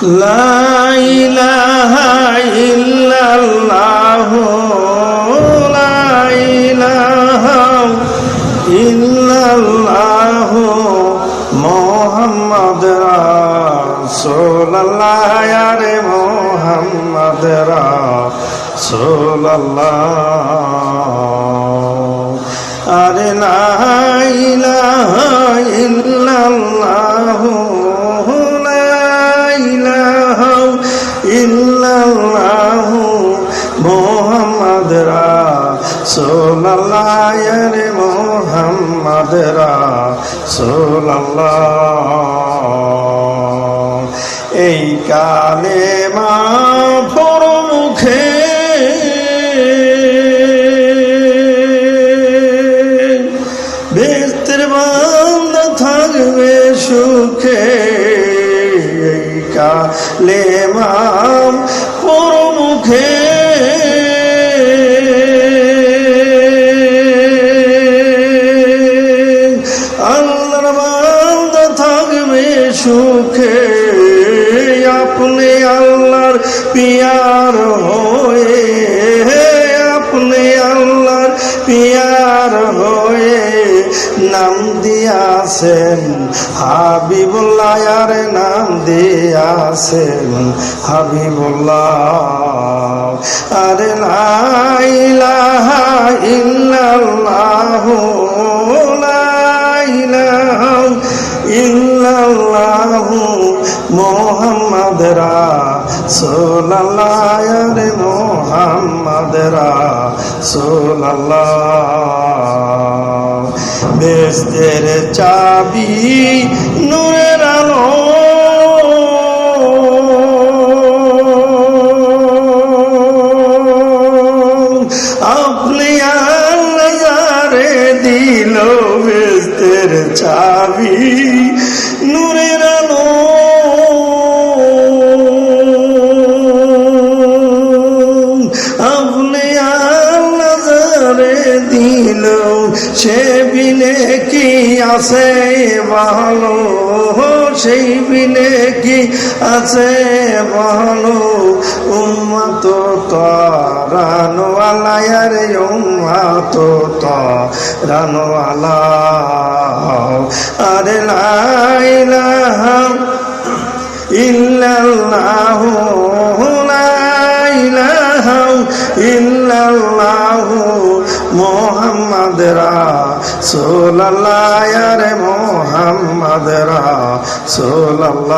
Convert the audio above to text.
লা ইলাহা ইল্লাল্লাহু লা ইলাহা ইল্লাল্লাহু মুহাম্মদ রাসূলুল্লাহ ইয়া রে মুহাম্মদ রাসূলুল্লাহ আরে লা ইলাহা ইল্লাল্লাহু ইল্লাল্লাহু মুহাম্মদ রাসূলুল্লাহ ইয়া রে মুহাম্মদ রাসূলুল্লাহ এই কালেমা পড়ো মুখে বেহেশতের বান্দা থাকবে সুখে কালেমা পড়ো মুখে আল্লাহর বান্দা থাকবে সুখে আপনি আল্লাহর পিয়ার হয়ে আপনি আল্লাহর পিয়ার হয়ে নাম দিয়াছেন হাবিবুল্লাহ আর নাম দিয়াছেন হাবিবুল্লাহ আরে লা ইলাহা ইল্লাল্লাহু লা ইলাহা ইল্লাল্লাহু মুহাম্মদ রাসূলুল্লাহ ইয়া রে মুহাম্মদ রাসূলুল্লাহ বেহেশতের চাবি নূরের আলো আপনি আল্লাহ যারে দিল বেহেশতের চাবি নূরের আলো আপনি আল্লাহ যারে দিল সে বিনে কি আছে ভালো সেই বিনে কি আছে ভালো উম্মত তারানওয়ালা রে উম্মত তারানওয়ালা আরে লা ইলাহা ইল্লাল্লাহু লা ইলাহা ইল্লাল্লাহু মুহাম্মদ রাসূলুল্লাহ ইয়া রে মুহাম্মদ রাসূলুল্লাহ